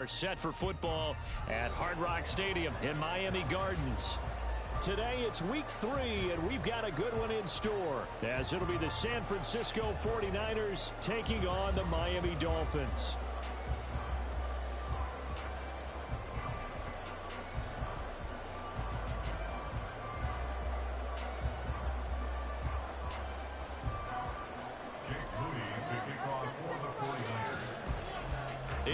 Are set for football at Hard Rock Stadium in Miami Gardens. Today it's week 3, and we've got a good one in store, as it'll be the San Francisco 49ers taking on the Miami Dolphins.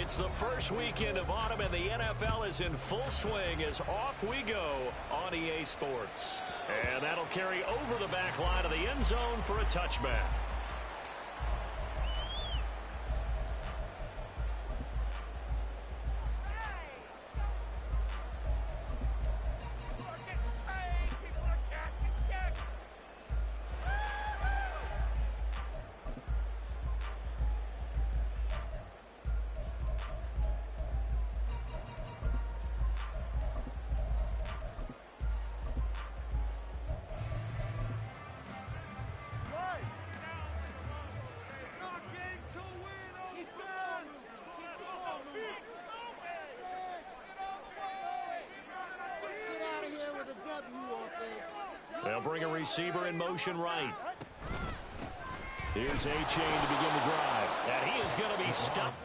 It's the first weekend of autumn, and the NFL is in full swing as off we go on EA Sports. And that'll carry over the back line of the end zone for a touchback. They'll bring a receiver in motion right. Here's A-Chain to begin the drive. And he is going to be stopped.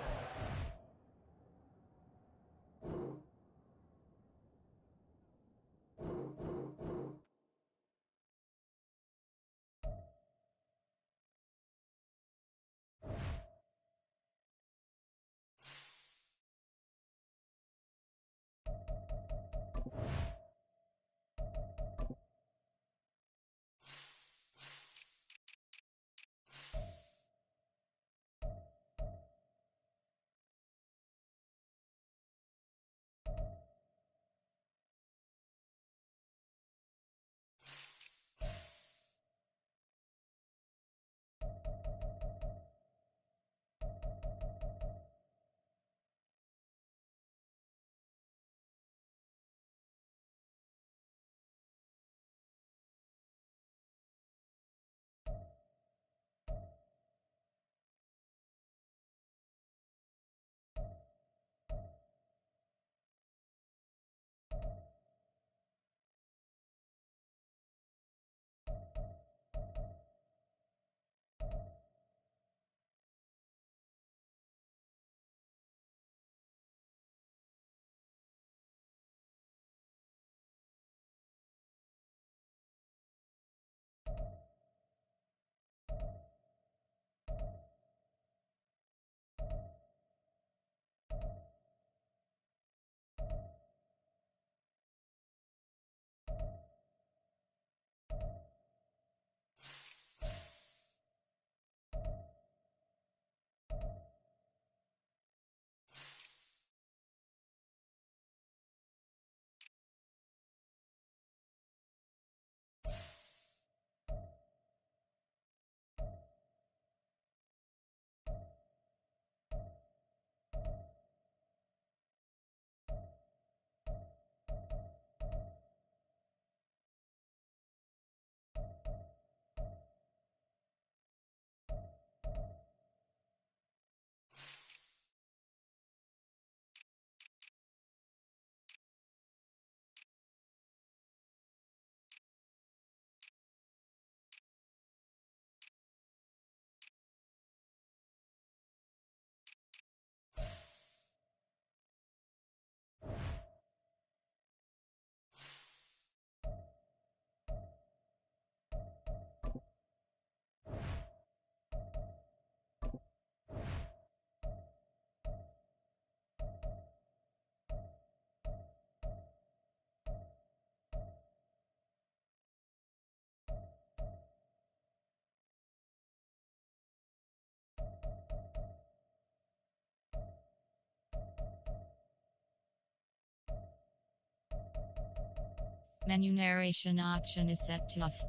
Menu narration option is set to off.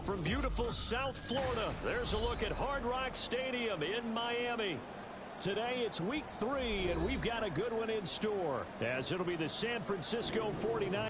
From beautiful South Florida, there's a look at Hard Rock Stadium in Miami. Today it's week 3, and we've got a good one in store, as it'll be the San Francisco 49ers.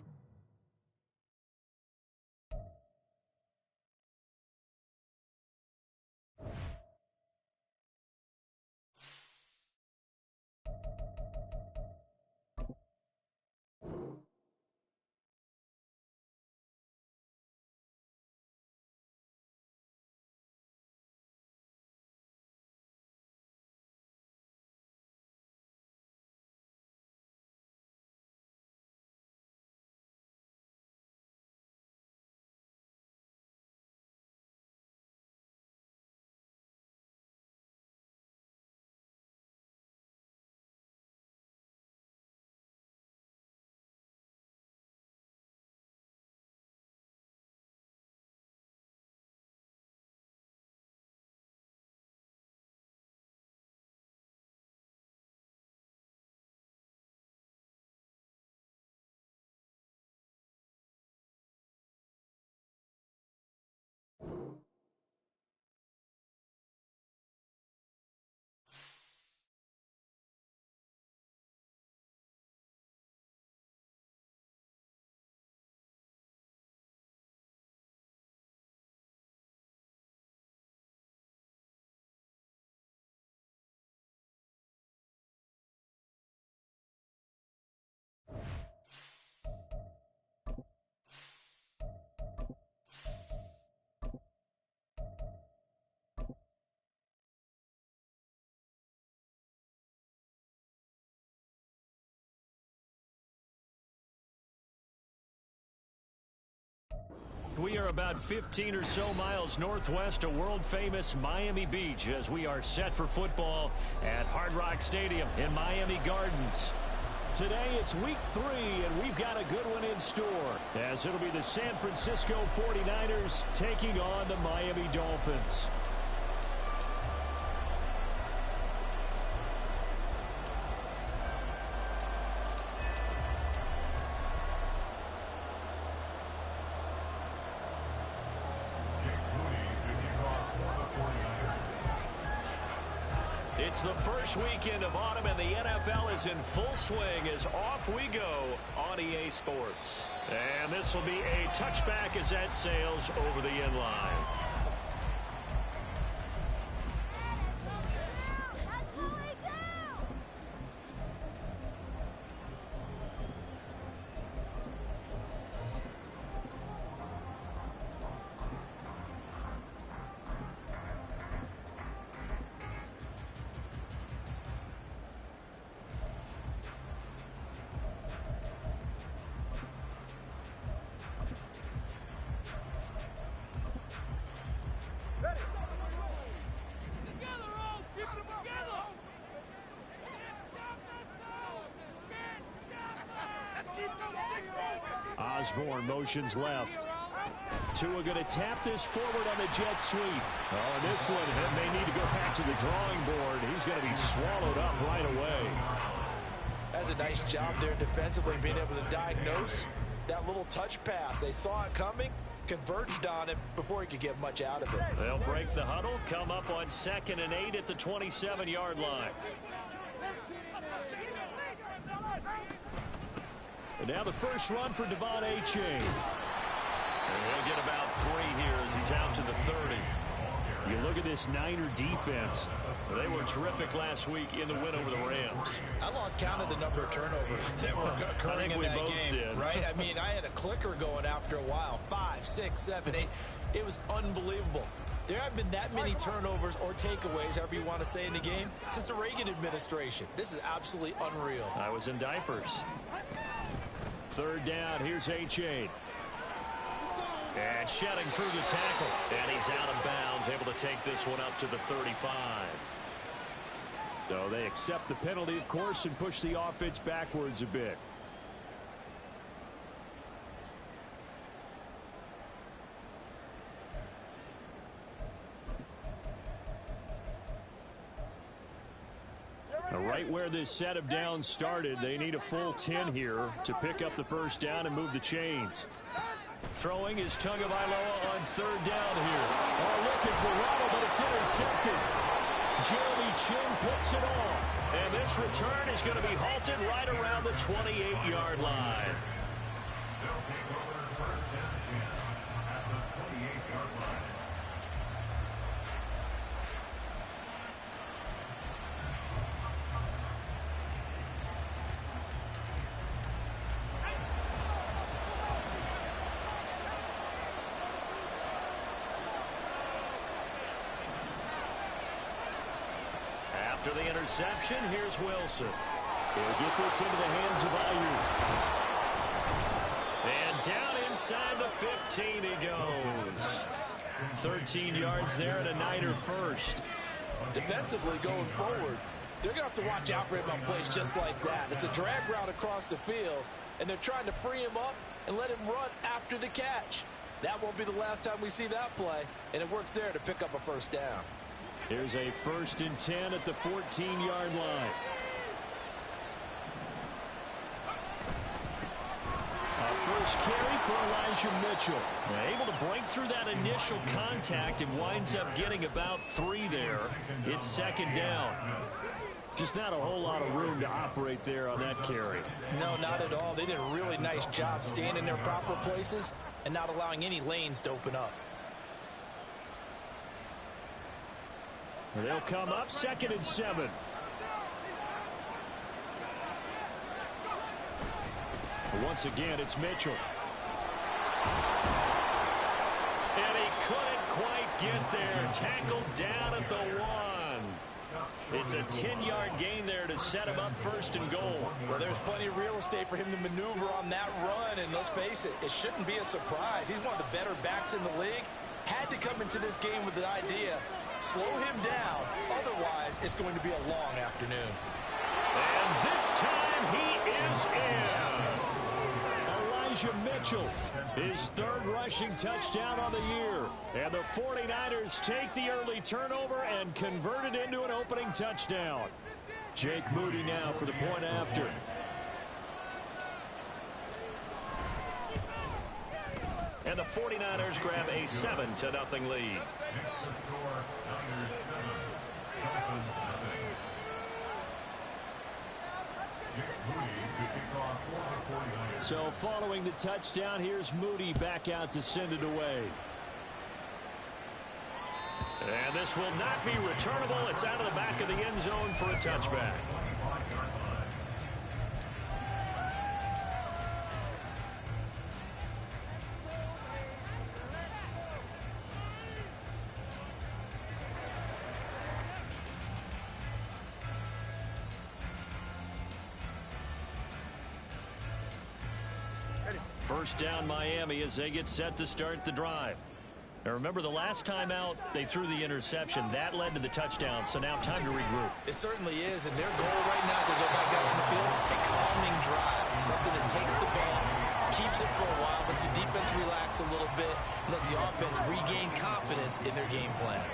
We are about 15 or so miles northwest of world-famous Miami Beach as we are set for football at Hard Rock Stadium in Miami Gardens. Today it's week 3, and we've got a good one in store, as it'll be the San Francisco 49ers taking on the Miami Dolphins. It's the first weekend of autumn, and the NFL is in full swing as off we go on EA Sports. And this will be a touchback as that sails over the end line. Osborne motions left. Tua going to tap this forward on the jet sweep. Oh, and this one may need to go back to the drawing board. He's going to be swallowed up right away. That's a nice job there defensively, being able to diagnose that little touch pass. They saw it coming, converged on it before he could get much out of it. They'll break the huddle, come up on 2nd and 8 at the 27-yard line. And now the first run for Devon Achane. And he'll get about 3 here as he's out to the 30. You look at this Niner defense. They were terrific last week in the win over the Rams. I lost count of the number of turnovers that were occurring in that game, right? I mean, I had a clicker going after a while. 5, 6, 7, 8. It was unbelievable. There haven't been that many turnovers or takeaways, however you want to say, in the game since the Reagan administration. This is absolutely unreal. I was in diapers. 3rd down, here's Achane. And shedding through the tackle. And he's out of bounds, able to take this one up to the 35. So they accept the penalty, of course, and push the offense backwards a bit. Right where this set of downs started, they need a full 10 here to pick up the first down and move the chains. Throwing is Tagovailoa on third down here. Looking for Waddle, but it's intercepted. Jeremy Chin picks it off. And this return is going to be halted right around the 28-yard line. After the interception, here's Wilson. He'll get this into the hands of Ayuk. And down inside the 15 he goes. 13 yards there and a Niner first. Defensively going forward, they're going to have to watch out for him on plays just like that. It's a drag route across the field, and they're trying to free him up and let him run after the catch. That won't be the last time we see that play, and it works there to pick up a first down. Here's a 1st and 10 at the 14-yard line. First carry for Elijah Mitchell. Able to break through that initial contact and winds up getting about 3 there. It's 2nd down. Just not a whole lot of room to operate there on that carry. No, not at all. They did a really nice job staying in their proper places and not allowing any lanes to open up. They'll come up 2nd and 7. Once again, it's Mitchell. And he couldn't quite get there. Tackled down at the 1. It's a 10-yard gain there to set him up 1st and goal. Well, there's plenty of real estate for him to maneuver on that run, and let's face it, it shouldn't be a surprise. He's one of the better backs in the league. Had to come into this game with the idea, slow him down, otherwise it's going to be a long afternoon. And this time he is in. Elijah Mitchell, his 3rd rushing touchdown on the year. And the 49ers take the early turnover and convert it into an opening touchdown. Jake Moody now for the point after. And the 49ers grab a 7-0 lead. So following the touchdown, here's Moody back out to send it away. And this will not be returnable. It's out of the back of the end zone for a touchback. First down Miami as they get set to start the drive. Now remember, the last time out they threw the interception. That led to the touchdown, so now time to regroup. It certainly is, and their goal right now as they go back out on the field, a calming drive. Something that takes the ball, keeps it for a while, lets the defense relax a little bit, and lets the offense regain confidence in their game plan.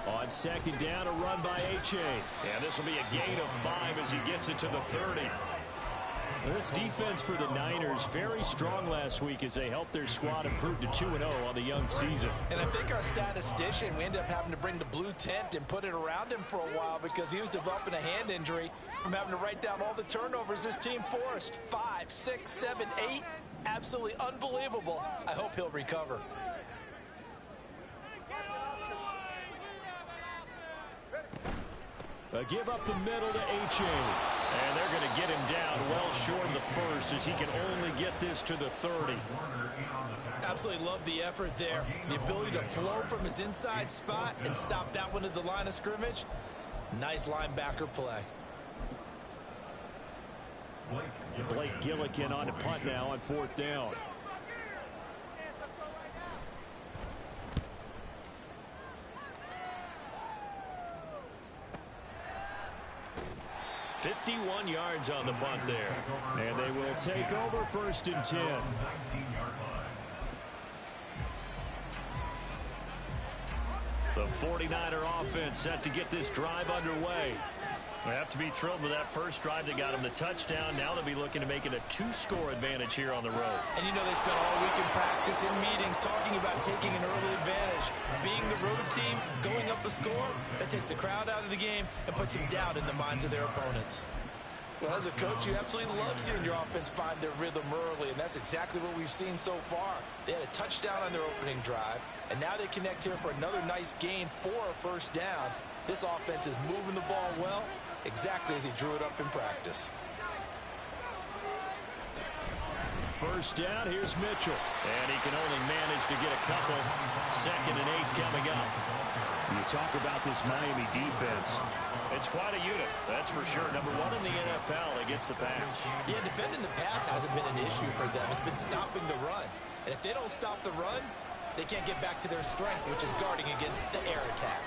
On 2nd down, a run by H.A. And this will be a gain of 5 as he gets it to the 30. This defense for the Niners very strong last week as they helped their squad improve to 2-0 on the young season. And I think our statistician, we ended up having to bring the blue tent and put it around him for a while because he was developing a hand injury from having to write down all the turnovers this team forced. 5, 6, 7, 8. Absolutely unbelievable. I hope he'll recover. A give up the middle to H.A. And they're going to get him down well short of the 1st as he can only get this to the 30. Absolutely love the effort there. The ability to flow from his inside spot and stop that one at the line of scrimmage. Nice linebacker play. Blake Gillikin on to punt now on 4th down. .51 yards on the punt there. And they will take over 1st and 10. The 49er offense set to get this drive underway. They have to be thrilled with that first drive that got them the touchdown. Now they'll be looking to make it a 2-score advantage here on the road. And you know they spent all week in practice, in meetings, talking about taking an early advantage. Being the road team, going up a score, that takes the crowd out of the game and puts some doubt in the minds of their opponents. Well, as a coach, you absolutely love seeing your offense find their rhythm early, and that's exactly what we've seen so far. They had a touchdown on their opening drive, and now they connect here for another nice gain for a first down. This offense is moving the ball well, exactly as he drew it up in practice. First down, here's Mitchell. And he can only manage to get a couple. 2nd and 8 coming up. You talk about this Miami defense. It's quite a unit, that's for sure. Number 1 in the NFL against the pass. Yeah, defending the pass hasn't been an issue for them. It's been stopping the run. And if they don't stop the run, they can't get back to their strength, which is guarding against the air attack.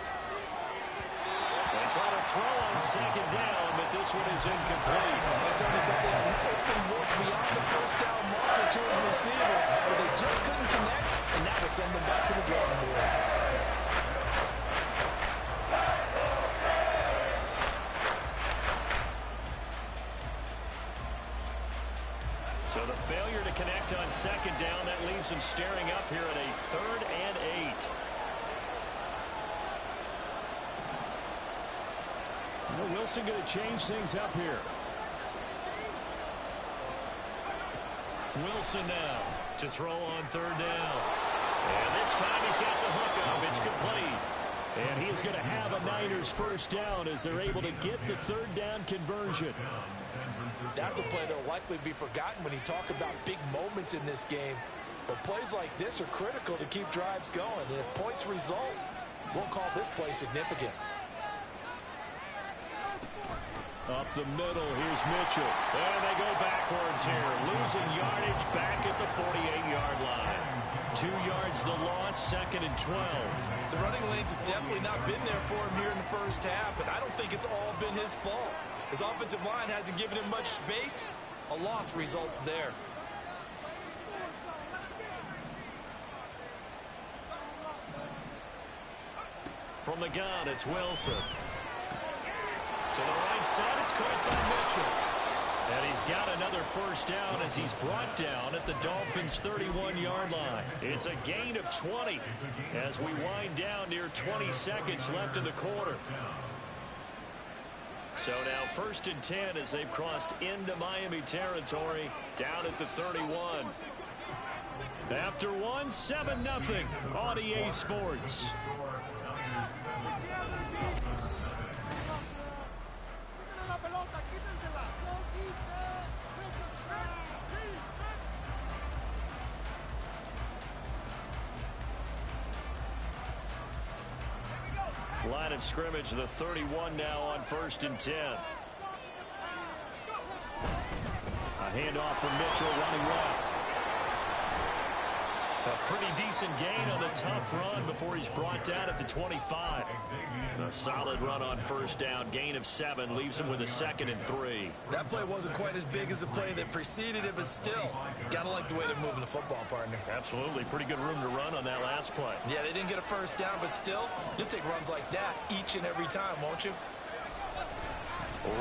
They try to throw on 2nd down, but this one is incomplete. They certainly thought they had an open look beyond the first down marker to his receiver, but they just couldn't connect, and that will send them back to the drawing board. So the failure to connect on 2nd down, that leaves them staring up here at a 3rd and 8. Wilson going to change things up here. Wilson now to throw on 3rd down. And this time he's got the hook up. It's complete. And he is going to have a Niners first down as they're able to get the 3rd down conversion. That's a play that will likely be forgotten when you talk about big moments in this game. But plays like this are critical to keep drives going. And if points result, we'll call this play significant. Up the middle, here's Mitchell. And they go backwards here. Losing yardage back at the 48-yard line. 2 yards the loss, 2nd and 12. The running lanes have definitely not been there for him here in the first half, and I don't think it's all been his fault. His offensive line hasn't given him much space. A loss results there. From the gun, it's Wilson. To the right side, it's caught by Mitchell. And he's got another first down as he's brought down at the Dolphins' 31-yard line. It's a gain of 20 as we wind down near 20 seconds left in the quarter. So now 1st and 10 as they've crossed into Miami territory down at the 31. After one, 7-0 on EA Sports. Line of scrimmage, the 31 now on 1st and 10. A handoff from Mitchell running left. A pretty decent gain on the tough run before he's brought down at the 25. A solid run on first down. Gain of 7 leaves him with a 2nd and 3. That play wasn't quite as big as the play that preceded it, but still, gotta like the way they're moving the football, partner. Absolutely. Pretty good room to run on that last play. Yeah, they didn't get a first down, but still, you'll take runs like that each and every time, won't you?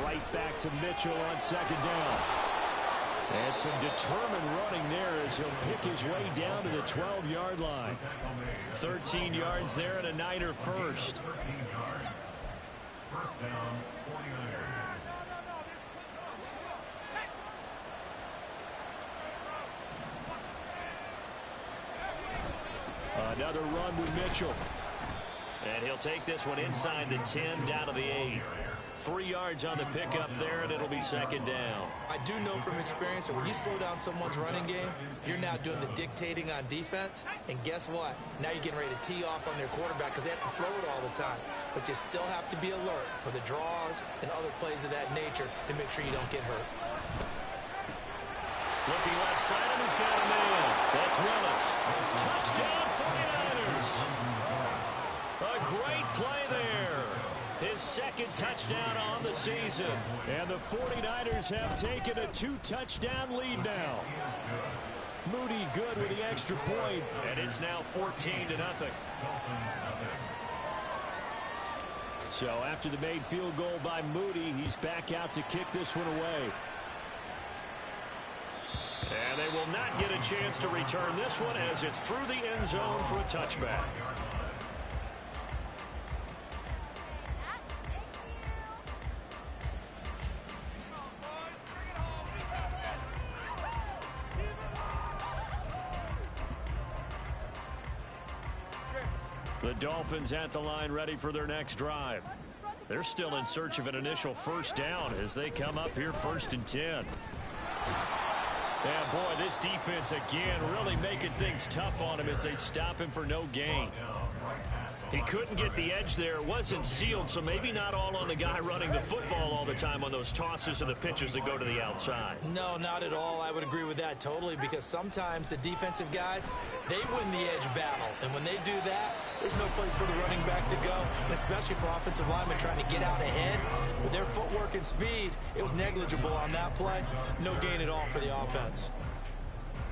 Right back to Mitchell on 2nd down. And some determined running there as he'll pick his way down to the 12-yard line. 13 yards there and a Niner first. Another run with Mitchell. And he'll take this one inside the 10 down to the 8. 3 yards on the pickup there, and it'll be 2nd down. I do know from experience that when you slow down someone's running game, you're now doing the dictating on defense. And guess what? Now you're getting ready to tee off on their quarterback because they have to throw it all the time. But you still have to be alert for the draws and other plays of that nature to make sure you don't get hurt. Looking left side, and he's got a man. That's Willis. Touchdown, 49ers. A great play there. His 2nd touchdown on the season. And the 49ers have taken a 2-touchdown lead now. Moody good with the extra point. And it's now 14-0. So after the made field goal by Moody, he's back out to kick this one away. And they will not get a chance to return this one as it's through the end zone for a touchback. The Dolphins at the line ready for their next drive. They're still in search of an initial first down as they come up here 1st and 10. Yeah, boy, this defense again really making things tough on him as they stop him for no gain. He couldn't get the edge there. It wasn't sealed, so maybe not all on the guy running the football all the time on those tosses and the pitches that go to the outside. No, not at all. I would agree with that totally, because sometimes the defensive guys, they win the edge battle. And when they do that, there's no place for the running back to go, and especially for offensive linemen trying to get out ahead. With their footwork and speed, it was negligible on that play. No gain at all for the offense.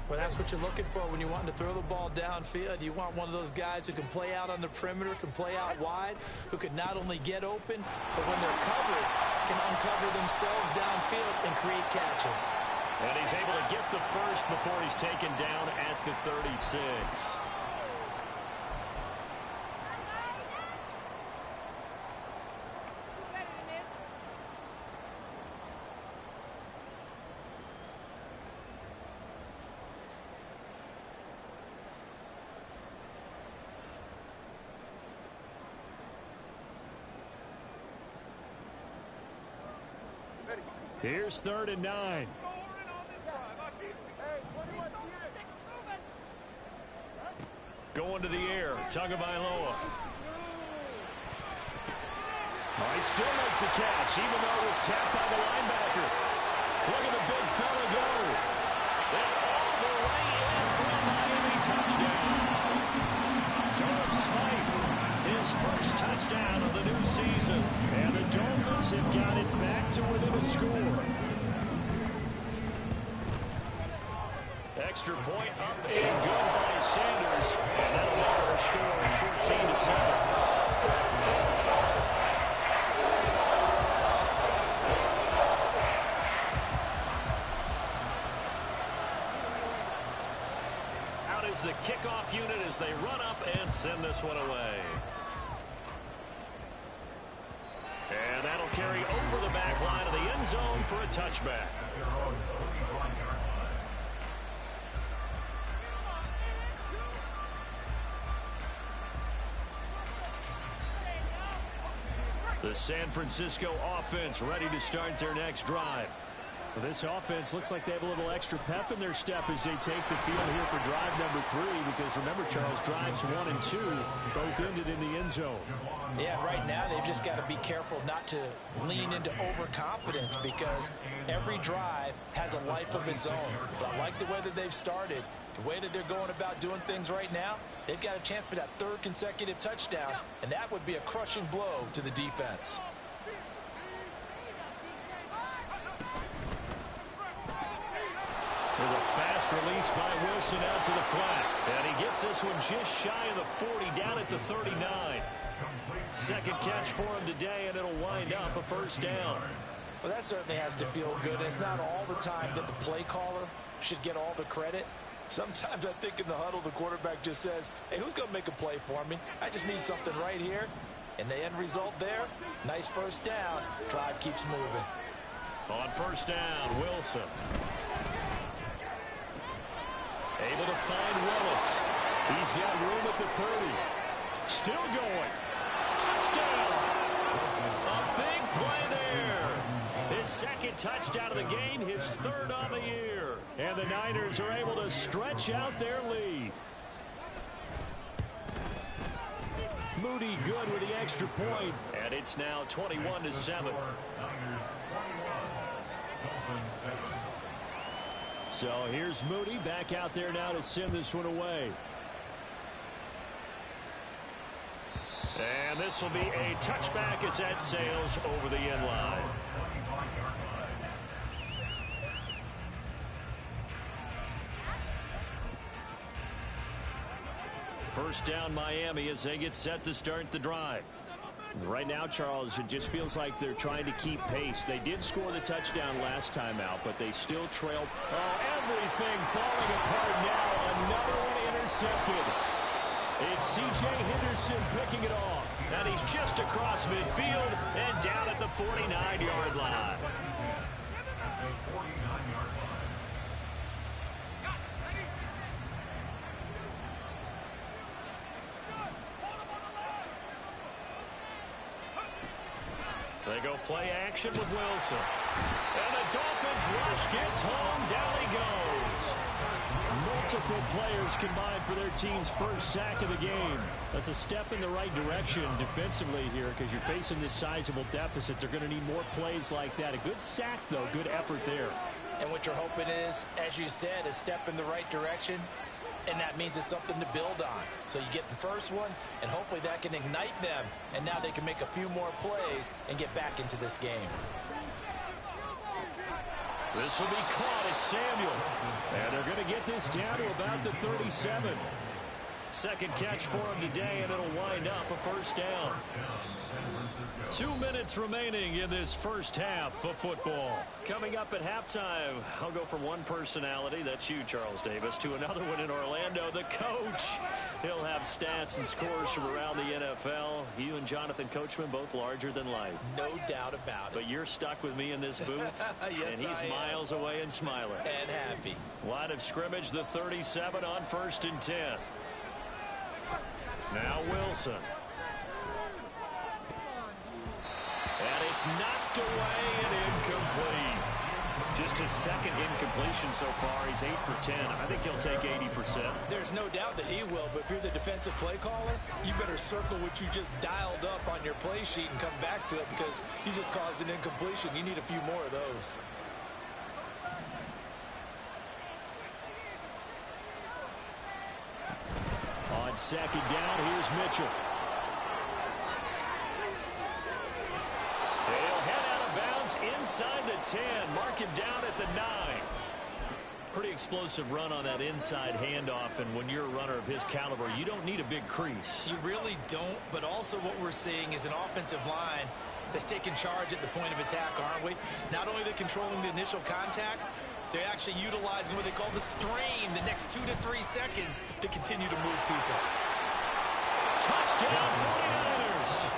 Well, that's what you're looking for when you want to throw the ball downfield. You want one of those guys who can play out on the perimeter, can play out wide, who can not only get open, but when they're covered, can uncover themselves downfield and create catches. And he's able to get the first before he's taken down at the 36. Here's 3rd and 9. Going to the air, Tagovailoa. Oh, he still makes the catch, even though it was tapped by the linebacker. Look at the big fella go. And all the way in for a Miami touchdown. Durham Smythe, his first touchdown of the new season. And the Dolphins have got it back to within a score. Extra point up and good by Sanders. And that'll make our score 14-7. The kickoff unit as they run up and send this one away. And that'll carry over the back line of the end zone for a touchback. The San Francisco offense ready to start their next drive. Well, this offense looks like they have a little extra pep in their step as they take the field here for drive number 3, because remember, Charles, drives 1 and 2 both ended in the end zone. Yeah, right now they've just got to be careful not to lean into overconfidence, because every drive has a life of its own. But I like the way that they've started, the way that they're going about doing things right now. They've got a chance for that 3rd consecutive touchdown, and that would be a crushing blow to the defense. There's a fast release by Wilson out to the flat. And he gets this one just shy of the 40, down at the 39. Second catch for him today, and it'll wind up a first down. Well, that certainly has to feel good. It's not all the time that the play caller should get all the credit. Sometimes I think in the huddle, the quarterback just says, hey, who's going to make a play for me? I just need something right here. And the end result there, nice first down. Drive keeps moving. On first down, Wilson. Able to find Willis. He's got room at the 30. Still going. Touchdown. A big play there. His second touchdown of the game, his 3rd on the year. And the Niners are able to stretch out their lead. Moody good with the extra point. And it's now 21-7. So here's Moody back out there now to send this one away. And this will be a touchback as that sails over the end line. First down Miami as they get set to start the drive. Right now, Charles, it just feels like they're trying to keep pace. They did score the touchdown last time out, but they still trailed. Oh, everything falling apart now. Another one intercepted. It's C.J. Henderson picking it off. And he's just across midfield and down at the 49-yard line. They go play action with Wilson. And the Dolphins rush gets home. Down he goes. Multiple players combined for their team's first sack of the game. That's a step in the right direction defensively here because you're facing this sizable deficit. They're going to need more plays like that. A good sack, though. Good effort there. And what you're hoping is, as you said, a step in the right direction. And that means it's something to build on. So you get the first one, and hopefully that can ignite them. And now they can make a few more plays and get back into this game. This will be caught. It's Samuel. And they're going to get this down to about the 37. Second catch for him today, and it'll wind up a first down. 2 minutes remaining in this first half of football. Coming up at halftime, I'll go from one personality, that's you, Charles Davis, to another one in Orlando, the coach. He'll have stats and scores from around the NFL. You and Jonathan Coachman, both larger than life. No doubt about it. But you're stuck with me in this booth, yes, and he's miles away and smiling. And happy. Line of scrimmage, the 37 on 1st and 10. Now Wilson. And it's knocked away and incomplete. Just his second incompletion so far. He's 8 for 10. I think he'll take 80%. There's no doubt that he will, but if you're the defensive play caller, you better circle what you just dialed up on your play sheet and come back to it because you just caused an incompletion. You need a few more of those. On second down, here's Mitchell. He'll head out of bounds inside the 10. Mark him down at the 9. Pretty explosive run on that inside handoff, and when you're a runner of his caliber, you don't need a big crease. You really don't, but also what we're seeing is an offensive line that's taking charge at the point of attack, aren't we? Not only are they controlling the initial contact, they're actually utilizing what they call the strain, the next 2 to 3 seconds to continue to move people. Touchdown 49ers!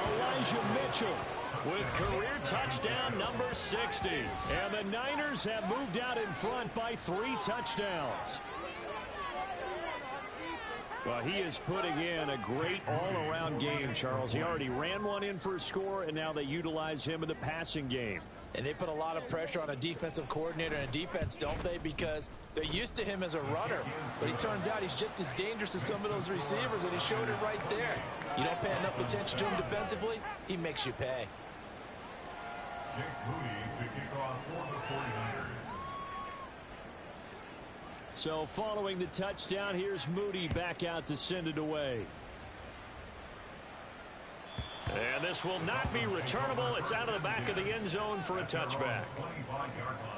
Elijah Mitchell with career touchdown number 60. And the Niners have moved out in front by 3 touchdowns. Well, he is putting in a great all-around game, Charles. He already ran one in for a score, and now they utilize him in the passing game. And they put a lot of pressure on a defensive coordinator and a defense, don't they? Because they're used to him as a runner. But it turns out he's just as dangerous as some of those receivers, and he showed it right there. You don't pay enough attention to him defensively, he makes you pay. Jake Moody to kick off for the 49ers. So following the touchdown, here's Moody back out to send it away. And this will not be returnable. It's out of the back of the end zone for a touchback. 25-yard line.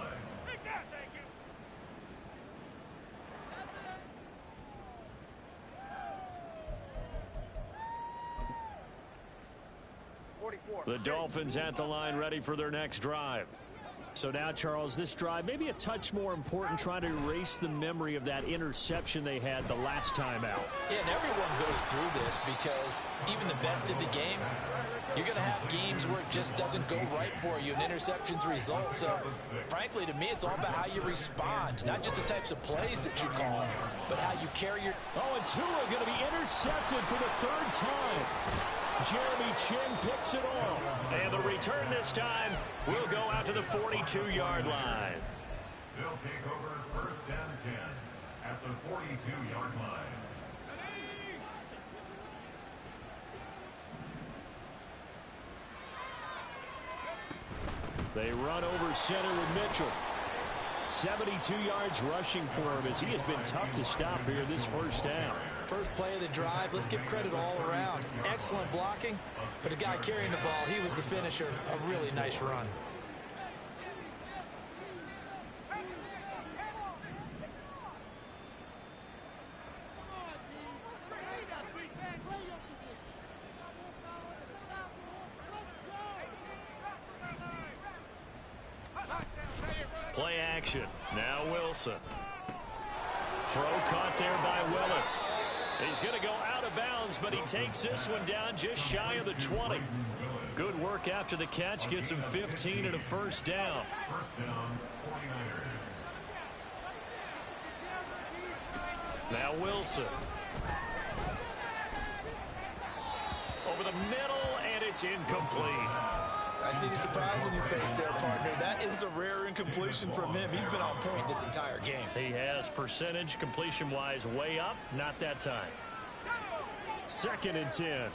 The Dolphins at the line ready for their next drive. So now, Charles, this drive maybe a touch more important, trying to erase the memory of that interception they had the last time out. Yeah, and everyone goes through this because even the best in the game, you're going to have games where it just doesn't go right for you, and interceptions result. So, frankly, to me, it's all about how you respond, not just the types of plays that you call, but how you carry your... Oh, and Tua going to be intercepted for the 3rd time. Jeremy Chin picks it off. And the return this time will go out to the 42-yard line. They'll take over 1st and 10 at the 42-yard line. They run over center with Mitchell. 72 yards rushing for him as he has been tough to stop here this first half. First play of the drive, let's give credit all around. Excellent blocking, but the guy carrying the ball, he was the finisher. A really nice run. action. Now Wilson. Throw caught there by Willis. He's going to go out of bounds, but he takes this one down just shy of the 20. Good work after the catch. Gets him 15 and a first down. First down, 49ers. Now Wilson. Over the middle, and it's incomplete. I see the surprise in your face there, partner. That is a rare incompletion from him. He's been on point this entire game. He has percentage completion-wise way up. Not that time. 2nd and 10.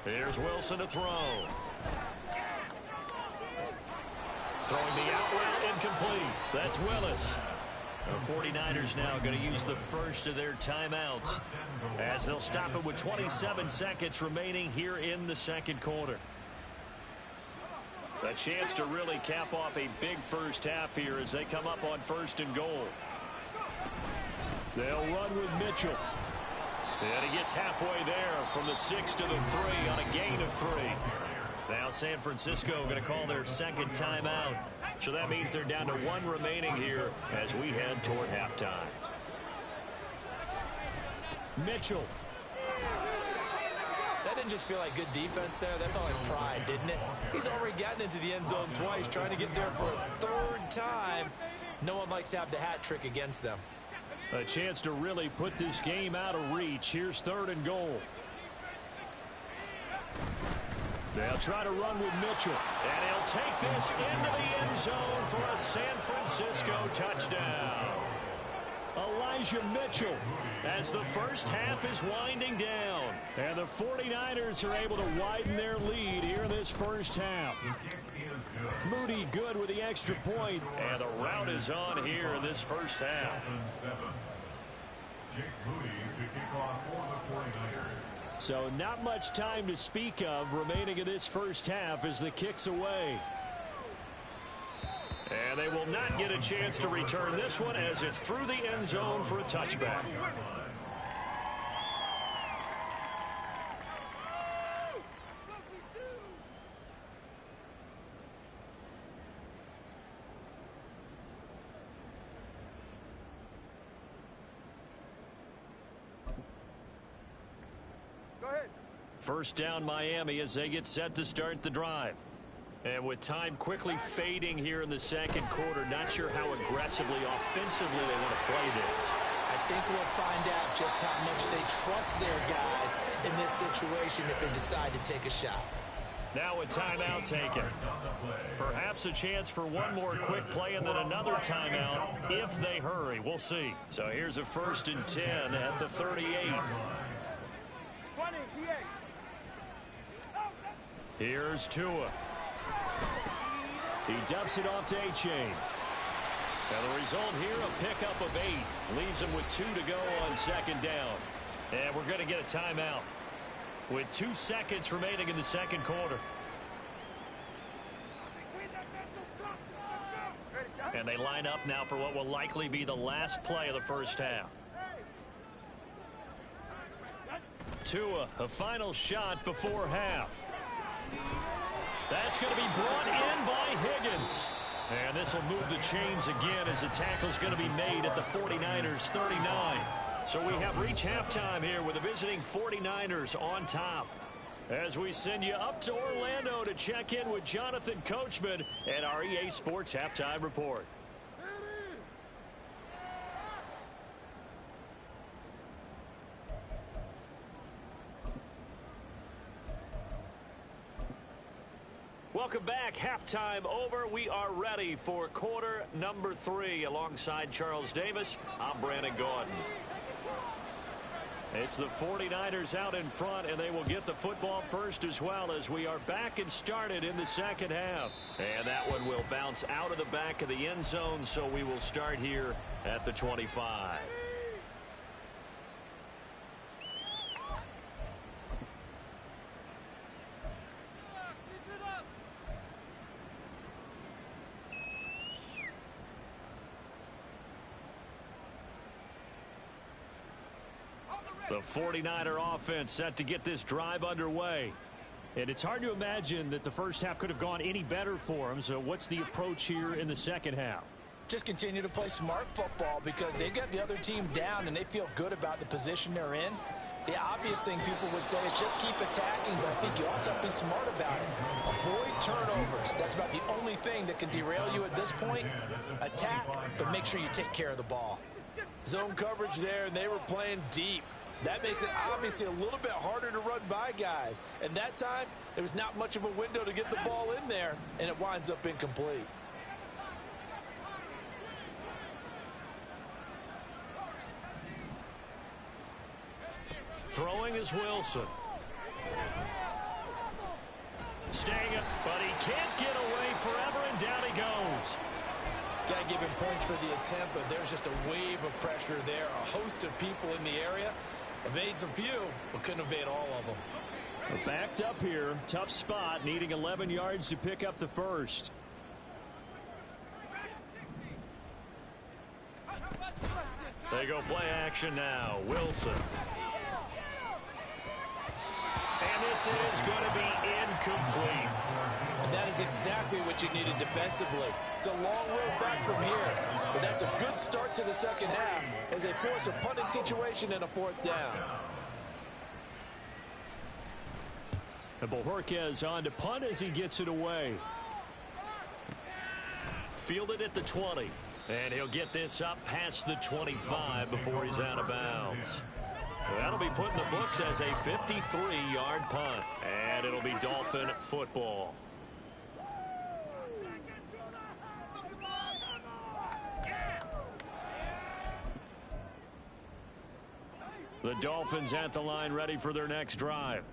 Here's Wilson to throw. Throwing the out route, incomplete. That's Willis. The 49ers now going to use the first of their timeouts as they'll stop it with 27 seconds remaining here in the second quarter. A chance to really cap off a big first half here as they come up on 1st and goal. They'll run with Mitchell. And he gets halfway there from the 6 to the 3 on a gain of 3. Now San Francisco going to call their second timeout. So that means they're down to 1 remaining here as we head toward halftime. Mitchell. That didn't just feel like good defense there. That felt like pride, didn't it? He's already gotten into the end zone twice, trying to get there for a 3rd time. No one likes to have the hat trick against them. A chance to really put this game out of reach. Here's 3rd and goal. They'll try to run with Mitchell. And he'll take this into the end zone for a San Francisco touchdown. Elijah Mitchell as the first half is winding down. And the 49ers are able to widen their lead here in this first half. Moody good with the extra point. And the route is on here in this first half. Jake Moody to kick off for the 49ers. So not much time to speak of remaining in this first half as the kick's away. And they will not get a chance to return this one as it's through the end zone for a touchback. First down Miami as they get set to start the drive. And with time quickly fading here in the second quarter, not sure how aggressively, offensively they want to play this. I think we'll find out just how much they trust their guys in this situation if they decide to take a shot. Now a timeout taken. Perhaps a chance for one more quick play and then another timeout if they hurry. We'll see. So here's a 1st and 10 at the 38. Here's Tua. He dumps it off to A-Chain. Now the result here, a pickup of 8. Leaves him with 2 to go on 2nd down. And we're going to get a timeout with 2 seconds remaining in the second quarter. And they line up now for what will likely be the last play of the first half. Tua, a final shot before half. That's going to be brought in by Higgins. And this will move the chains again as the tackle's going to be made at the 49ers 39. So we have reached halftime here with the visiting 49ers on top. As we send you up to Orlando to check in with Jonathan Coachman at our EA Sports Halftime Report. Welcome back. Halftime over. We are ready for quarter number 3 alongside Charles Davis. I'm Brandon Gordon. It's the 49ers out in front, and they will get the football first as well as we are back and started in the second half. And that one will bounce out of the back of the end zone, so we will start here at the 25. The 49er offense set to get this drive underway. And it's hard to imagine that the first half could have gone any better for them. So what's the approach here in the second half? Just continue to play smart football because they got the other team down and they feel good about the position they're in. The obvious thing people would say is just keep attacking, but I think you also have to be smart about it. Avoid turnovers. That's about the only thing that can derail you at this point. Attack, but make sure you take care of the ball. Zone coverage there, and they were playing deep. That makes it obviously a little bit harder to run by guys. And that time, there was not much of a window to get the ball in there, and it winds up incomplete. Throwing is Wilson. Staying up, but he can't get away forever, and down he goes. Got to give him points for the attempt, but there's just a wave of pressure there. A host of people in the area. Evades a few, but couldn't evade all of them. We're backed up here. Tough spot, needing 11 yards to pick up the first. They go play action now. Wilson. And this is going to be incomplete. And that is exactly what you needed defensively. It's a long road back from here, but that's a good start to the second half as they force a punting situation and a fourth down. And Bojorquez on to punt as he gets it away. Fielded at the 20. And he'll get this up past the 25 before he's out of bounds. That'll be put in the books as a 53-yard punt. And it'll be Dolphin football. The Dolphins at the line ready for their next drive.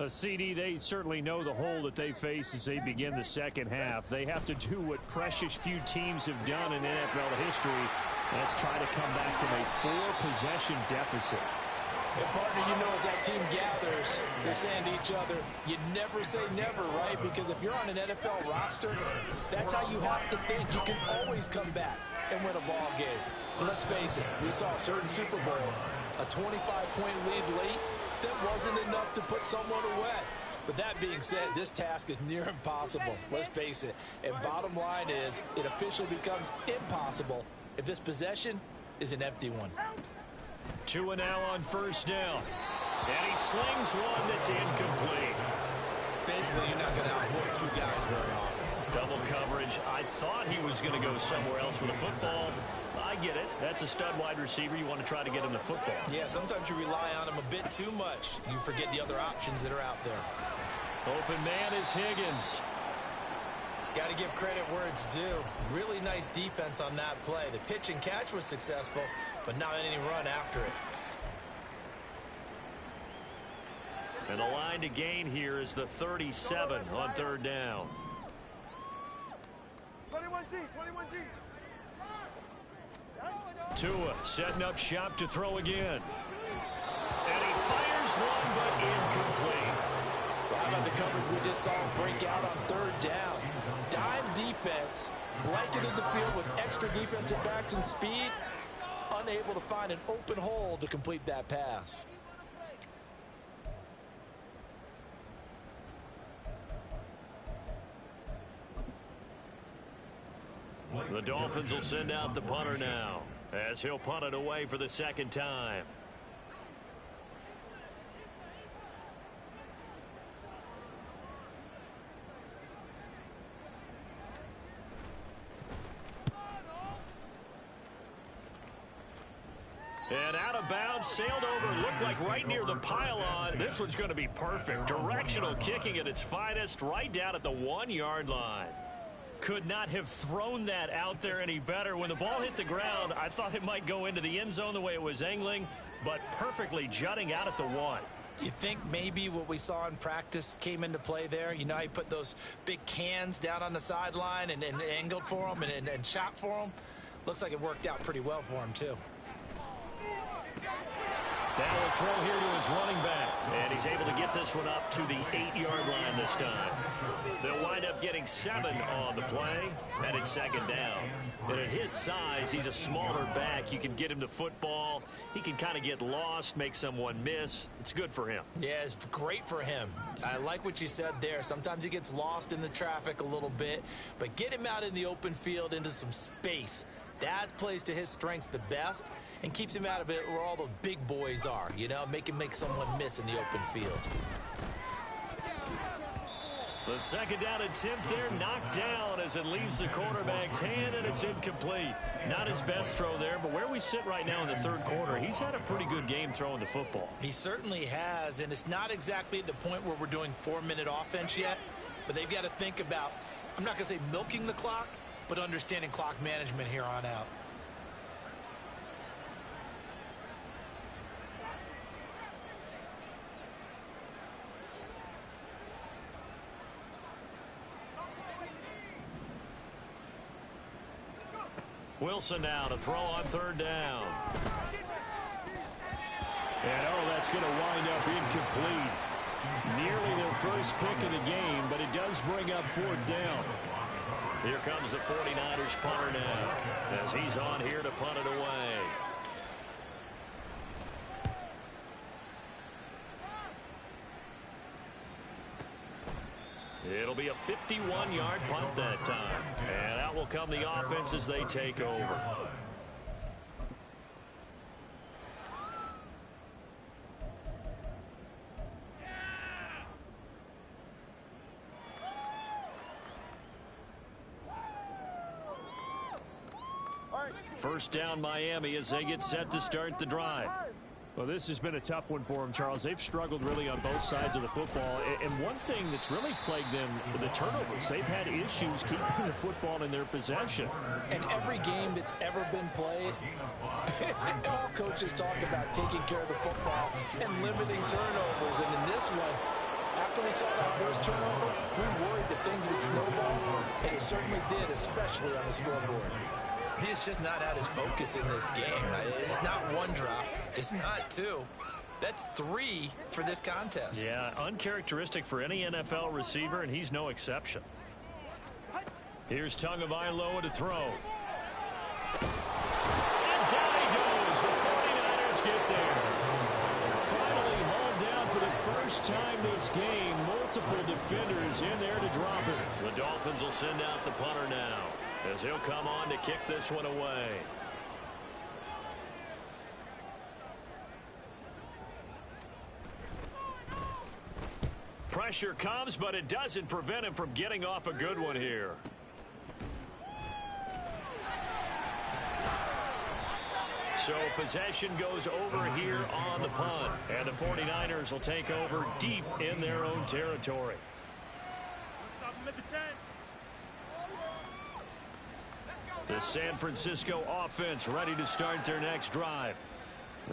CD, they certainly know the hole that they face as they begin the second half. They have to do what precious few teams have done in NFL history. Let's try to come back from a 4-possession deficit. And partner, you know, as that team gathers, they're saying to each other, you never say never, right? Because if you're on an NFL roster, that's how you have to think. You can always come back and win a ball game. And let's face it, we saw a certain Super Bowl, a 25-point lead late, that wasn't enough to put someone away. But that being said, this task is near impossible. Let's face it. And bottom line is, it officially becomes impossible if this possession is an empty one. 2 and now on first down. And he slings one that's incomplete. Basically, you're not going to outwork two guys very often. Double coverage. I thought he was going to go somewhere else with a football. I get it. That's a stud wide receiver. You want to try to get him the football. Yeah, sometimes you rely on him a bit too much. You forget the other options that are out there. Open man is Higgins. Got to give credit where it's due. Really nice defense on that play. The pitch and catch was successful, but not any run after it. And the line to gain here is the 37 on third down. 21G, 21G. Tua setting up shop to throw again. And he fires one, but incomplete. Well, how about the coverage we just saw him break out on third down? Dime defense, blanketed the field with extra defensive backs and speed, unable to find an open hole to complete that pass. The Dolphins will send out the punter now, as he'll punt it away for the second time. And out of bounds, sailed over, looked like right near the pylon. This one's going to be perfect. Directional kicking at its finest, right down at the 1-yard line. Could not have thrown that out there any better. When the ball hit the ground, I thought it might go into the end zone the way it was angling, but perfectly jutting out at the 1. You think maybe what we saw in practice came into play there? You know, he put those big cans down on the sideline and angled for them and shot for them. Looks like it worked out pretty well for him, too. That will throw here to his running back, and he's able to get this one up to the 8-yard line this time. They'll wind up getting 7 on the play, and it's second down. And at his size, he's a smaller back. You can get him the football. He can kind of get lost, make someone miss. It's good for him. Yeah, it's great for him. I like what you said there. Sometimes he gets lost in the traffic a little bit, but get him out in the open field into some space. That plays to his strengths the best and keeps him out of it where all the big boys are, you know, make someone miss in the open field. The second down attempt there knocked down as it leaves the quarterback's hand, and it's incomplete. Not his best throw there, but where we sit right now in the third quarter, he's had a pretty good game throwing the football. He certainly has, and it's not exactly at the point where we're doing 4-minute offense yet, but they've got to think about, I'm not going to say milking the clock, but understanding clock management here on out. Wilson now to throw on third down. And that's going to wind up incomplete. Nearly their first pick of the game, but it does bring up fourth down. Here comes the 49ers punter now as he's on here to punt it away. It'll be a 51-yard punt that time. And out will come the offense as they take over. First down Miami as they get set to start the drive. Well, this has been a tough one for them, Charles. They've struggled really on both sides of the football. And one thing that's really plagued them, the turnovers. They've had issues keeping the football in their possession. And every game that's ever been played, all coaches talk about taking care of the football and limiting turnovers. And in this one, after we saw that first turnover, we worried that things would snowball, and it certainly did, especially on the scoreboard. He's just not at his focus in this game. It's not one drop. It's not two. That's 3 for this contest. Yeah, uncharacteristic for any NFL receiver, and he's no exception. Here's Tagovailoa to throw. And down he goes. The 49ers get there. Finally hauled down for the first time this game. Multiple defenders in there to drop it. The Dolphins will send out the punter now, as he'll come on to kick this one away. Pressure comes, but it doesn't prevent him from getting off a good one here. So possession goes over here on the punt, and the 49ers will take over deep in their own territory. The San Francisco offense ready to start their next drive.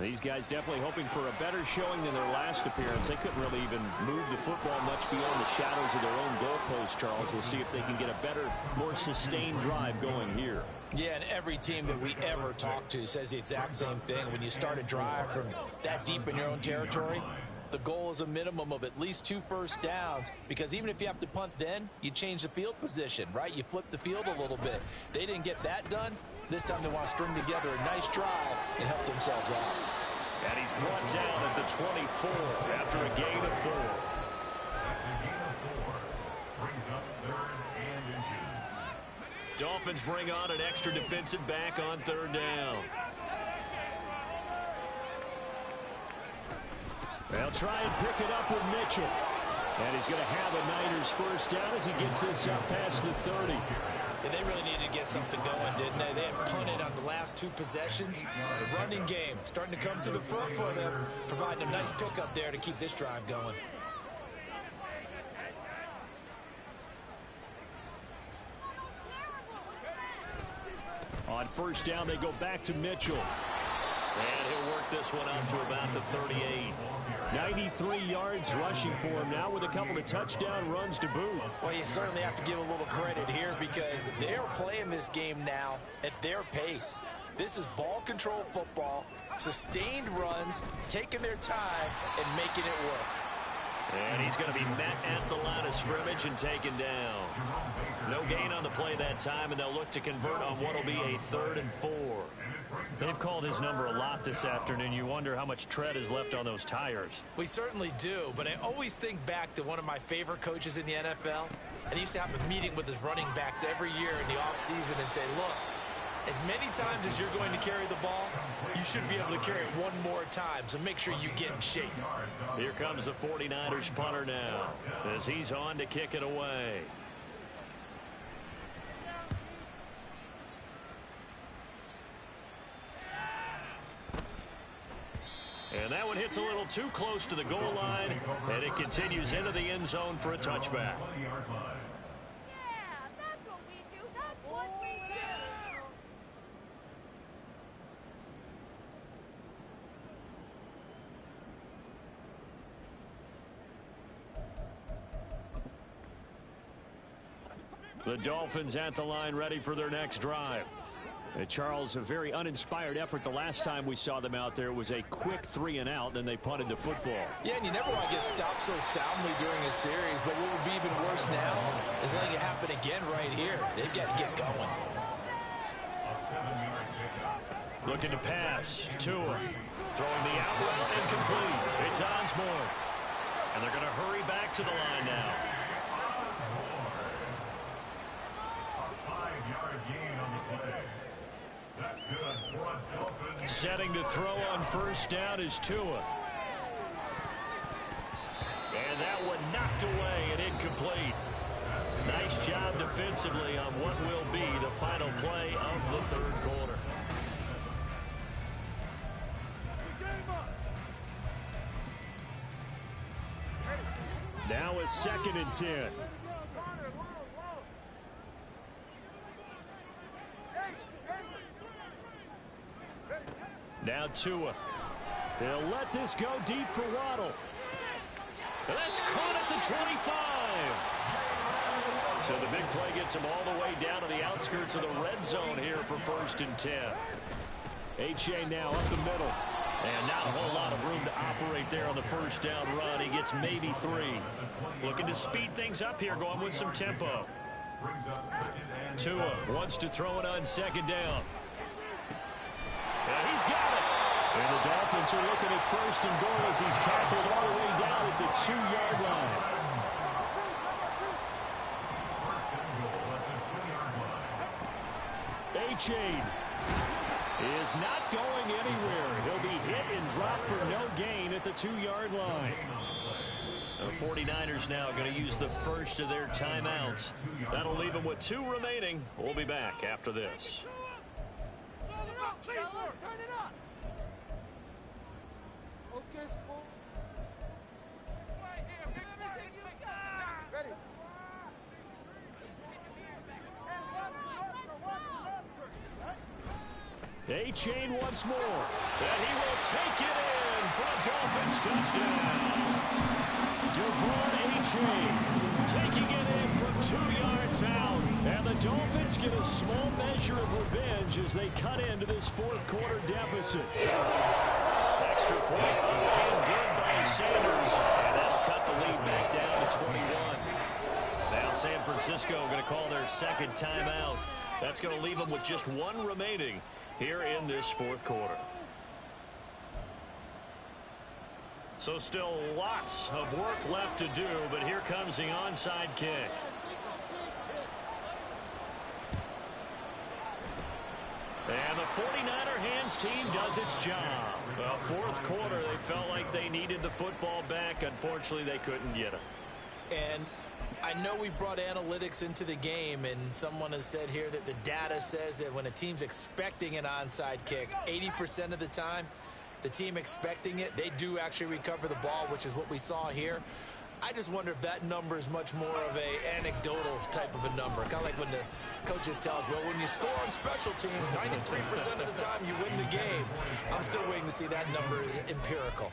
These guys definitely hoping for a better showing than their last appearance. They couldn't really even move the football much beyond the shadows of their own goalpost, Charles. We'll see if they can get a better, more sustained drive going here. Yeah, and every team that we ever talk to says the exact same thing. When you start a drive from that deep in your own territory, the goal is a minimum of at least 2 first downs, because even if you have to punt then, you change the field position, right? You flip the field a little bit. They didn't get that done. This time they want to string together a nice drive and help themselves out. And he's brought down at the 24 after a gain of 4. That's a gain of 4. Brings up 3rd and inches. Dolphins bring on an extra defensive back on 3rd down. They'll try and pick it up with Mitchell. And he's going to have a Niners first down as he gets this up past the 30. Yeah, they really needed to get something going, didn't they? They had punted on the last 2 possessions. The running game starting to come to the front for them, providing a nice pickup there to keep this drive going. On first down, they go back to Mitchell. And he'll work this one out to about the 38. 93 yards rushing for him now with a couple of touchdown runs to boot. Well, you certainly have to give a little credit here because they're playing this game now at their pace. This is ball control football, sustained runs, taking their time and making it work. And he's going to be met at the line of scrimmage and taken down. No gain on the play that time, and they'll look to convert on what will be a 3rd and 4. They've called his number a lot this afternoon. You wonder how much tread is left on those tires. We certainly do, but I always think back to one of my favorite coaches in the NFL, and he used to have a meeting with his running backs every year in the offseason and say, look, as many times as you're going to carry the ball, you should be able to carry it one more time, so make sure you get in shape. Here comes the 49ers punter now as he's on to kick it away. And that one hits a little too close to the goal line, and it continues into the end zone for a touchback. The Dolphins at the line, ready for their next drive. And Charles, a very uninspired effort the last time we saw them out there. It was a quick 3-and-out, then they punted the football. Yeah, and you never want to get stopped so soundly during a series, but what would be even worse now is letting it happen again right here. They've got to get going. Looking to pass. Tua throwing the out route incomplete. It's Osborne. And they're going to hurry back to the line now. Setting to throw on first down is Tua. And that one knocked away and incomplete. Nice job defensively on what will be the final play of the 3rd quarter. Now a 2nd and 10. Now Tua. He'll let this go deep for Waddle. And that's caught at the 25. So the big play gets him all the way down to the outskirts of the red zone here for 1st and 10. H.A. now up the middle. And not a whole lot of room to operate there on the first down run. He gets maybe 3. Looking to speed things up here, going with some tempo. Tua wants to throw it on 2nd down. And he's got it. And the Dolphins are looking at 1st and goal as he's tackled all the way down at the 2-yard line. Achane is not going anywhere. He'll be hit and dropped for no gain at the 2-yard line. The 49ers now going to use the first of their timeouts. That'll leave them with 2 remaining. We'll be back after this. Turn it up. Okay, Spoon. Ready. A-Chain once more. And he will take it in for a Dolphins touchdown. Devon A-Chain taking it in from 2 yards out. And the Dolphins get a small measure of revenge as they cut into this 4th quarter deficit. Extra point up and good by Sanders. And that'll cut the lead back down to 21. Now San Francisco going to call their 2nd timeout. That's going to leave them with just 1 remaining here in this 4th quarter. So still lots of work left to do, but here comes the onside kick. And the 49er hands team does its job. Well, 4th quarter, they felt like they needed the football back. Unfortunately, they couldn't get it. And I know we brought analytics into the game, and someone has said here that the data says that when a team's expecting an onside kick, 80% of the time, the team expecting it, they do actually recover the ball, which is what we saw here. I just wonder if that number is much more of a anecdotal type of a number. Kind of like when the coaches tell us, well, when you score on special teams, 93% of the time you win the game. I'm still waiting to see that number is empirical.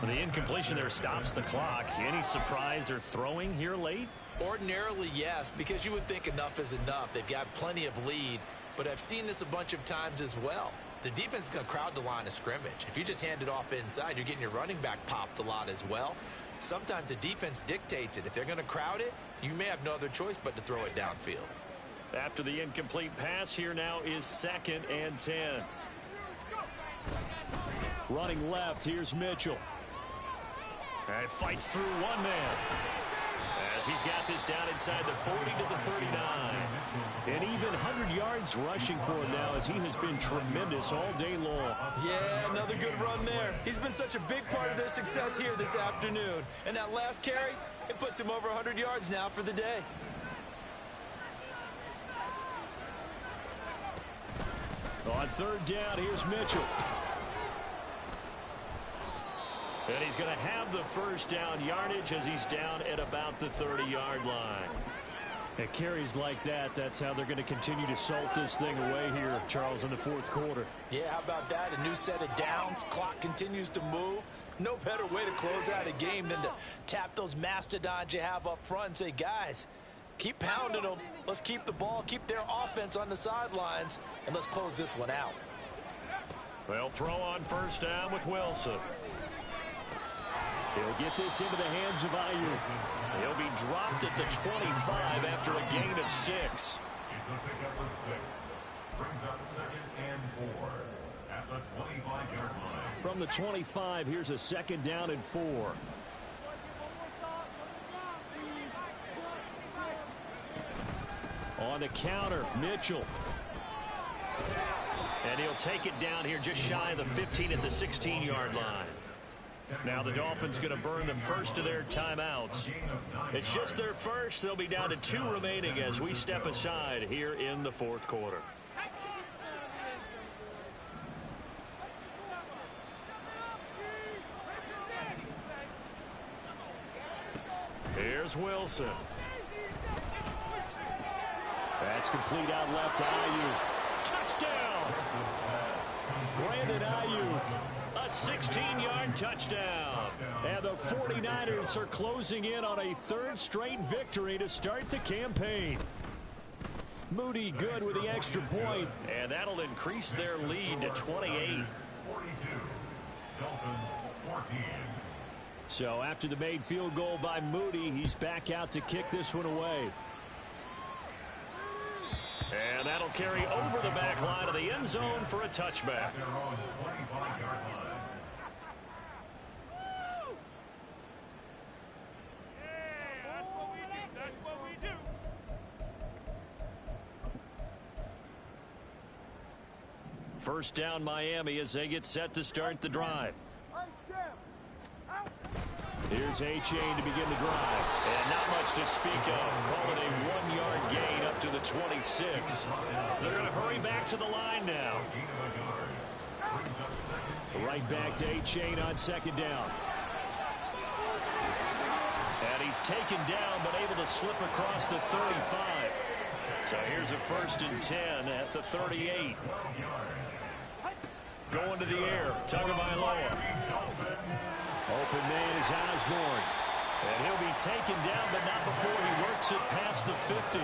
The incompletion there stops the clock. Any surprise or throwing here late? Ordinarily, yes, because you would think enough is enough. They've got plenty of lead, but I've seen this a bunch of times as well. the defense is going to crowd the line of scrimmage. If you just hand it off inside, you're getting your running back popped a lot as well. Sometimes the defense dictates it. If they're going to crowd it, you may have no other choice but to throw it downfield. After the incomplete pass, here now is 2nd and 10. Running left, here's Mitchell. And fights through one man. As he's got this down inside the 40 to the 39. And even 100 yards rushing for him now, as he has been tremendous all day long. Yeah, another good run there. He's been such a big part of their success here this afternoon. And that last carry, it puts him over 100 yards now for the day. On 3rd down, here's Mitchell. And he's going to have the first down yardage as he's down at about the 30-yard line. At carries like that, that's how they're going to continue to salt this thing away here, Charles, in the 4th quarter. Yeah, how about that? A new set of downs. Clock continues to move. No better way to close out a game than to tap those mastodons you have up front and say, guys, keep pounding them. Let's keep the ball, keep their offense on the sidelines, and let's close this one out. Well, throw on 1st down with Wilson. He'll get this into the hands of Ayuk. He'll be dropped at the 25 after a gain of 6. It's a pickup of 6. Brings up 2nd and 4 at the 25-yard line. From the 25, here's a 2nd down and 4. On the counter, Mitchell. And he'll take it down here just shy of the 15 at the 16-yard line. Now the Dolphins going to burn the first of their timeouts. It's just their first. They'll be down to 2 remaining as we step aside here in the 4th quarter. Here's Wilson. That's complete out left to Ayuk. Touchdown! Brandon Ayuk. A 16-yard touchdown. And the 49ers are closing in on a 3rd straight victory to start the campaign. Moody good with the extra point, and that'll increase their lead to 28. 42. Dolphins 14. So after the made field goal by Moody, he's back out to kick this one away. And that'll carry over the back line of the end zone for a touchback. Their own 25-yard line. First down Miami as they get set to start the drive. Here's A-Chain to begin the drive. And not much to speak of. Call it a 1-yard gain up to the 26. They're going to hurry back to the line now. Right back to A-Chain on 2nd down. And he's taken down but able to slip across the 35. So here's a 1st and 10 at the 38. Going to the air, Tagovailoa. Open man is Osborne. And he'll be taken down, but not before he works it past the 50.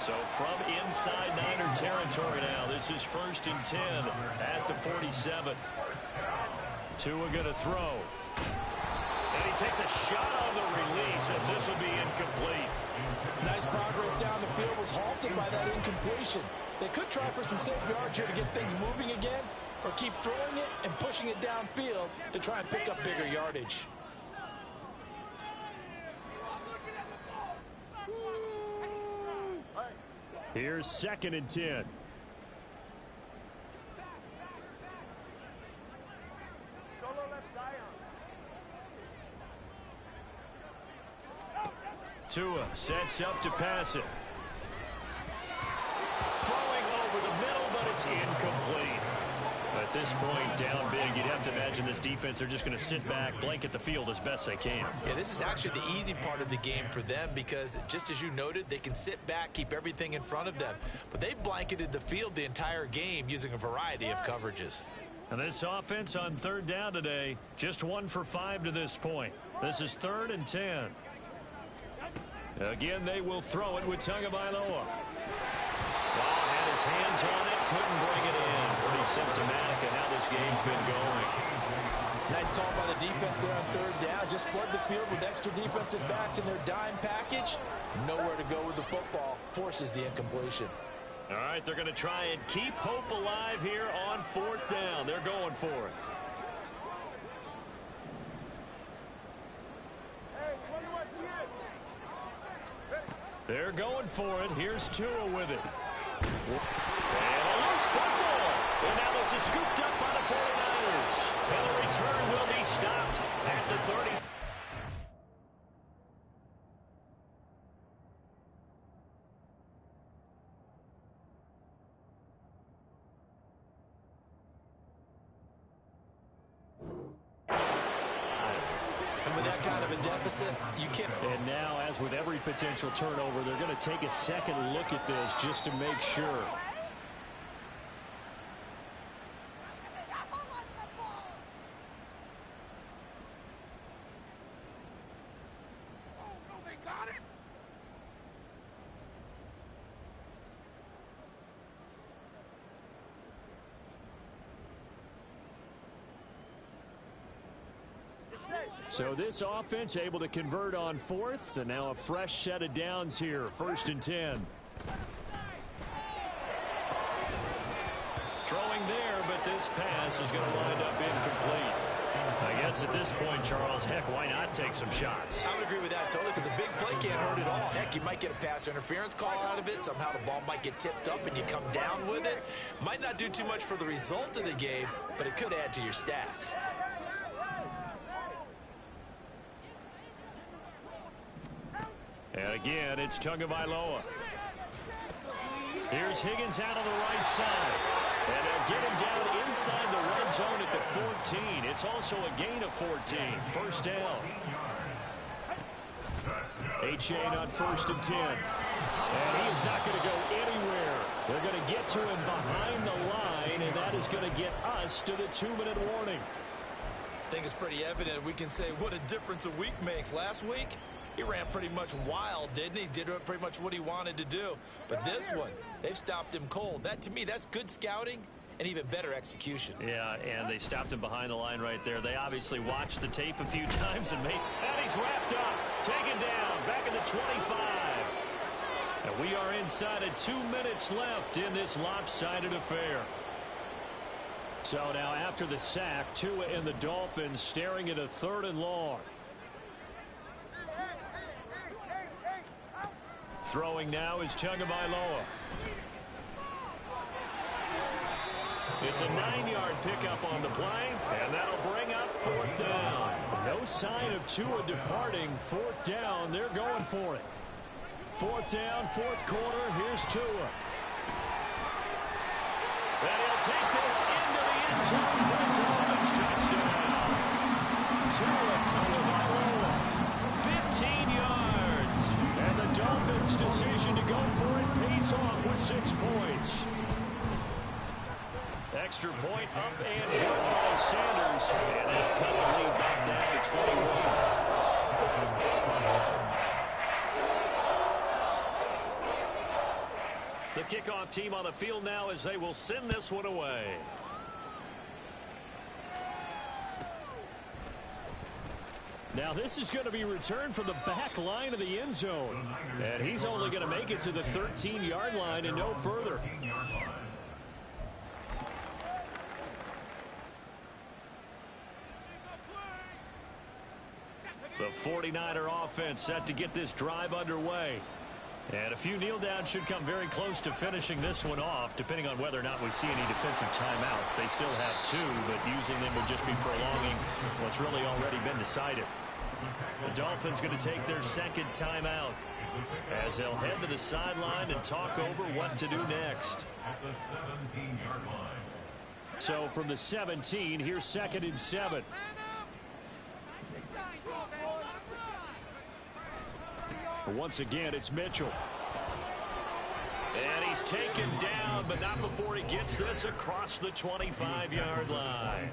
So from inside Niner territory now, this is 1st and 10 at the 47. Tua going to throw. And he takes a shot on the release as this will be incomplete. Nice progress down the field, was halted by that incompletion. They could try for some safe yards here to get things moving again, or keep throwing it and pushing it downfield to try and pick up bigger yardage. Here's 2nd and 10. Tua sets up to pass it. Throwing over the middle, but it's incomplete. At this point, down big, you'd have to imagine this defense, they're just going to sit back, blanket the field as best they can. Yeah, this is actually the easy part of the game for them because, just as you noted, they can sit back, keep everything in front of them. But they've blanketed the field the entire game using a variety of coverages. And this offense on 3rd down today, just 1 for 5 to this point. This is 3rd and 10. Again, they will throw it with Tagovailoa. Ball had his hands on it, couldn't bring it in. pretty symptomatic of how this game's been going. Nice call by the defense there on third down. Just flood the field with extra defensive backs in their dime package. Nowhere to go with the football. Forces the incompletion. All right, they're going to try and keep hope alive here on fourth down. They're going for it. They're going for it. Here's Tua with it. And a loose football. And now this is scooped up by the 49ers. And the return will be stopped at the 30. Deficit, you can't. And now, as with every potential turnover, they're going to take a second look at this just to make sure. So this offense able to convert on fourth, and now a fresh set of downs here, 1st and 10. Throwing there, but this pass is going to wind up incomplete. I guess at this point, Charles, heck, why not take some shots? I would agree with that totally, because a big play can't hurt at all. Heck, you might get a pass interference call out of it. Somehow the ball might get tipped up and you come down with it. Might not do too much for the result of the game, but it could add to your stats. And again, it's Tagovailoa. Here's Higgins out on the right side. And they'll get him down inside the red zone at the 14. It's also a gain of 14. 1st down. Achane on 1st and 10. And he is not going to go anywhere. They're going to get to him behind the line, and that is going to get us to the 2-minute warning. I think it's pretty evident. We can say what a difference a week makes. Last week, he ran pretty much wild, didn't he? Did pretty much what he wanted to do. But this one, they've stopped him cold. That, to me, that's good scouting and even better execution. Yeah, and they stopped him behind the line right there. They obviously watched the tape a few times and he's wrapped up, taken down, back at the 25. And we are inside of 2 minutes left in this lopsided affair. So now after the sack, Tua and the Dolphins staring at a 3rd and long. Throwing now is Tagovailoa. It's a 9-yard pickup on the play, and that'll bring up 4th down. No sign of Tua departing. 4th down, they're going for it. 4th down, 4th quarter, here's Tua. And he'll take this into the end zone for the Dolphins touchdown. Tua Tagovailoa, 15 yards. And the Dolphins' decision to go for it pays off with 6 points. Extra point up and good by Sanders. And they'll cut the lead back down to 21. The kickoff team on the field now as they will send this one away. Now this is going to be returned from the back line of the end zone. And he's only going to make it to the 13-yard line and no further. The 49er offense set to get this drive underway. And a few kneel downs should come very close to finishing this one off, depending on whether or not we see any defensive timeouts. They still have 2, but using them would just be prolonging what's really already been decided. The Dolphins going to take their 2nd timeout as they'll head to the sideline and talk over what to do next. At the 17-yard line. So from the 17, here's 2nd and 7. Once again, it's Mitchell. And he's taken down, but not before he gets this across the 25-yard line.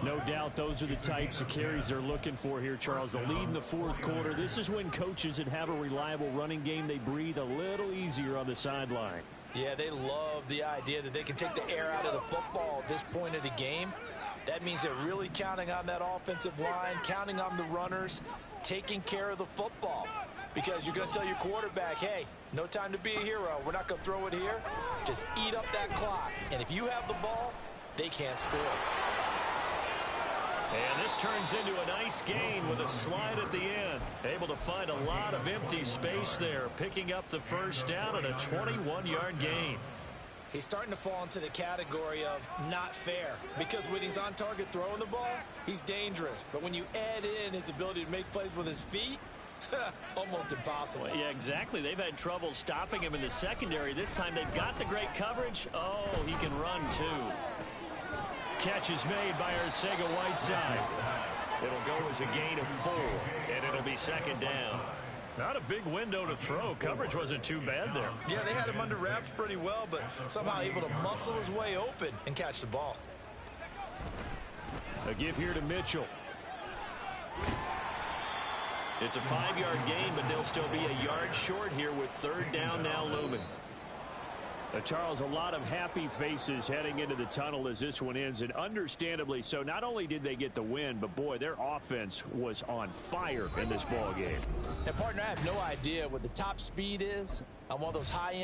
No doubt those are the types of carries they're looking for here, Charles. The lead in the 4th quarter. This is when coaches that have a reliable running game, they breathe a little easier on the sideline. Yeah, they love the idea that they can take the air out of the football at this point of the game. That means they're really counting on that offensive line, counting on the runners, taking care of the football. Because you're going to tell your quarterback, hey, no time to be a hero. We're not going to throw it here. Just eat up that clock. And if you have the ball, they can't score. And this turns into a nice gain with a slide at the end. Able to find a lot of empty space there, picking up the first down and a 21-yard gain. He's starting to fall into the category of not fair, because when he's on target throwing the ball, he's dangerous. But when you add in his ability to make plays with his feet, almost impossible. Well, yeah, exactly. They've had trouble stopping him in the secondary. This time they've got the great coverage. Oh, he can run too. Catch is made by Arcega-Whiteside. It'll go as a gain of 4, and it'll be second down. Not a big window to throw. Coverage wasn't too bad there. Yeah, they had him under wraps pretty well, but somehow able to muscle his way open and catch the ball. A give here to Mitchell. It's a 5-yard gain, but they'll still be a yard short here with third down now looming. Charles, a lot of happy faces heading into the tunnel as this one ends, and understandably so. Not only did they get the win, but boy, their offense was on fire in this ball game. And partner, I have no idea what the top speed is on one of those high-end